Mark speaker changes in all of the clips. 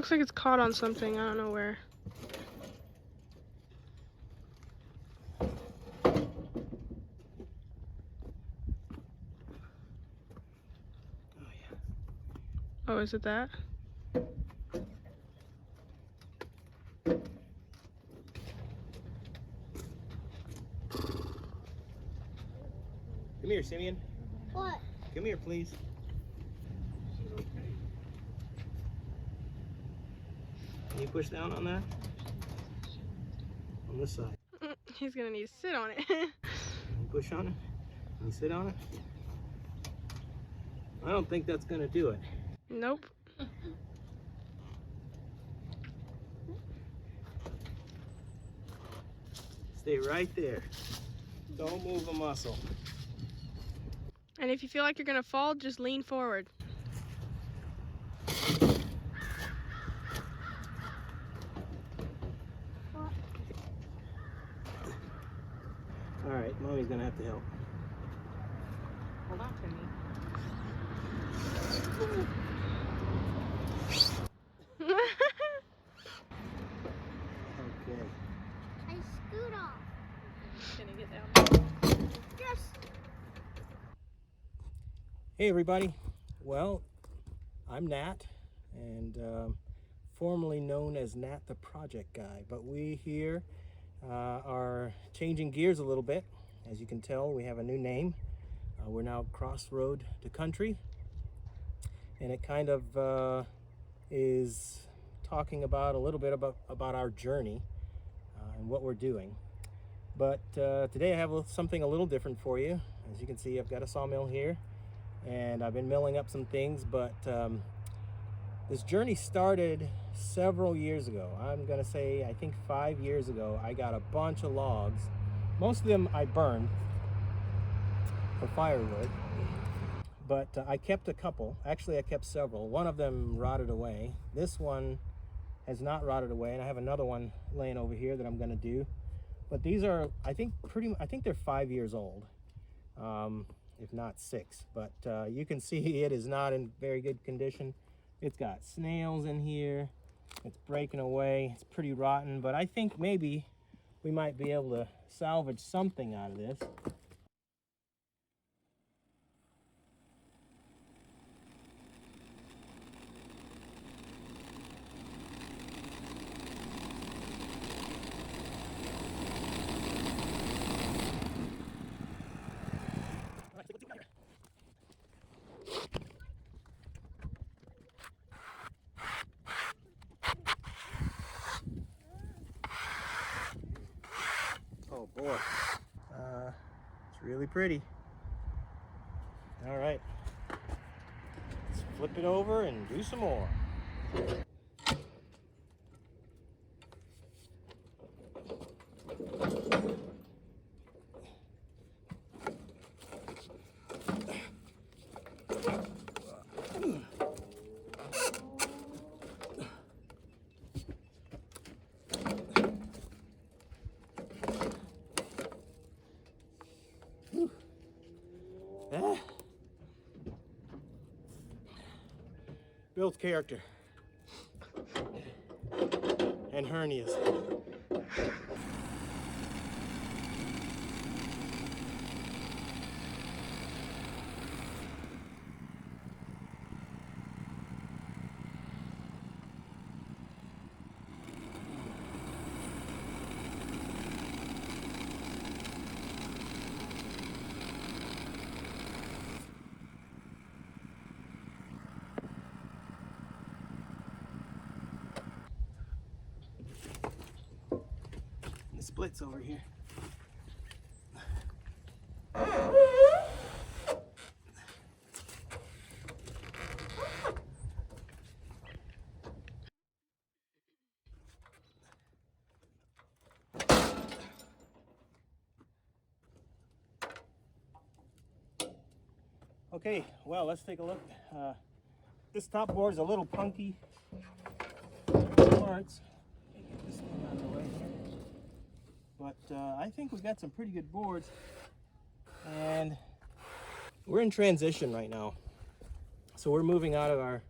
Speaker 1: looks like it's caught on something. I don't know where. Oh, is it that?
Speaker 2: Come here, Simeon.
Speaker 3: What?
Speaker 2: Come here, please. Can you push down on that? On this side.
Speaker 1: He's gonna need to sit on it.
Speaker 2: Can you push on it? Can you sit on it? I don't think that's gonna do it.
Speaker 1: Nope.
Speaker 2: Stay right there. Don't move a muscle.
Speaker 1: And if you feel like you're gonna fall, just lean forward.
Speaker 2: All right, Mommy's gonna have to help.
Speaker 4: Hold on to me.
Speaker 2: Okay.
Speaker 3: I scoot off.
Speaker 4: Can you get down?
Speaker 3: Yes.
Speaker 2: Hey everybody. Well, I'm Nat, and formerly known as Nat the Project Guy, but we here are changing gears a little bit. As you can tell, we have a new name. We're now Crossroad to Country, and it kind of is talking about a little bit about our journey and what we're doing. But today I have something a little different for you. As you can see, I've got a sawmill here, and I've been milling up some things, but this journey started several years ago. I'm gonna say, I think 5 years ago. I got a bunch of logs. Most of them I burned for firewood, but I kept a couple. Actually, I kept several. One of them rotted away. This one has not rotted away, and I have another one laying over here that I'm gonna do. But these are, I think they're 5 years old, if not 6. But you can see it is not in very good condition. It's got snails in here. It's breaking away. It's pretty rotten, but I think maybe we might be able to salvage something out of this. Oh boy, it's really pretty. All right, let's flip it over and do some more. Builds character and hernias. Splits over here. Okay, well, let's take a look. This top board is a little punky parts. Get this thing out of the way here. But I think we've got some pretty good boards, and we're in transition right now. So we're moving out of our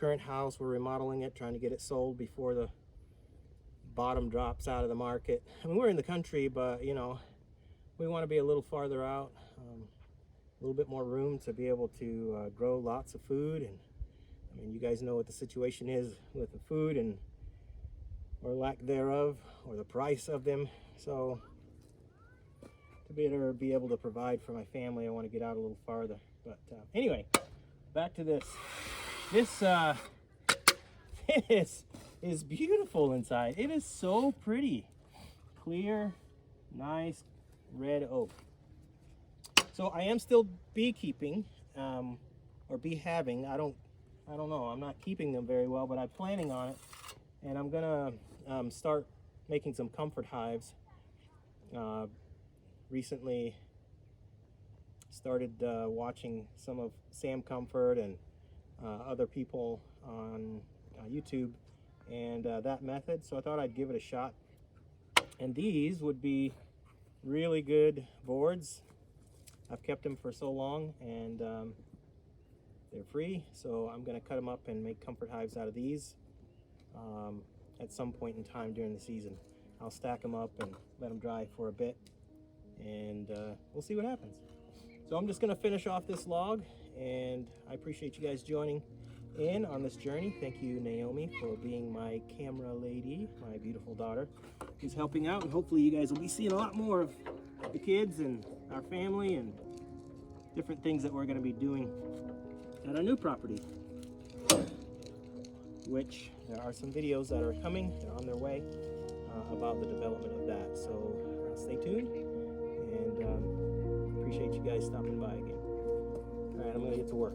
Speaker 2: current house. We're remodeling it, trying to get it sold before the bottom drops out of the market. I mean, we're in the country, but you know, we want to be a little farther out, a little bit more room to be able to grow lots of food. And I mean, you guys know what the situation is with the food and or lack thereof, or the price of them. So to be able to provide for my family, I want to get out a little farther. But anyway, back to this. This is beautiful inside. It is so pretty. Clear, nice red oak. So I am still beekeeping, or bee having. I don't know. I'm not keeping them very well, but I'm planning on it. And I'm gonna start making some comfort hives. Recently started watching some of Sam Comfort and other people on YouTube and that method, so I thought I'd give it a shot. And these would be really good boards. I've kept them for so long, and they're free, so I'm going to cut them up and make comfort hives out of these at some point in time during the season. I'll stack them up and let them dry for a bit, and we'll see what happens. So I'm just going to finish off this log, and I appreciate you guys joining in on this journey. Thank you, Naomi, for being my camera lady, my beautiful daughter who's helping out, and hopefully you guys will be seeing a lot more of the kids and our family and different things that we're going to be doing at our new property, which there are some videos that are coming, they're on their way, about the development of that. So stay tuned, and appreciate you guys stopping by again. All right, I'm going to get to work.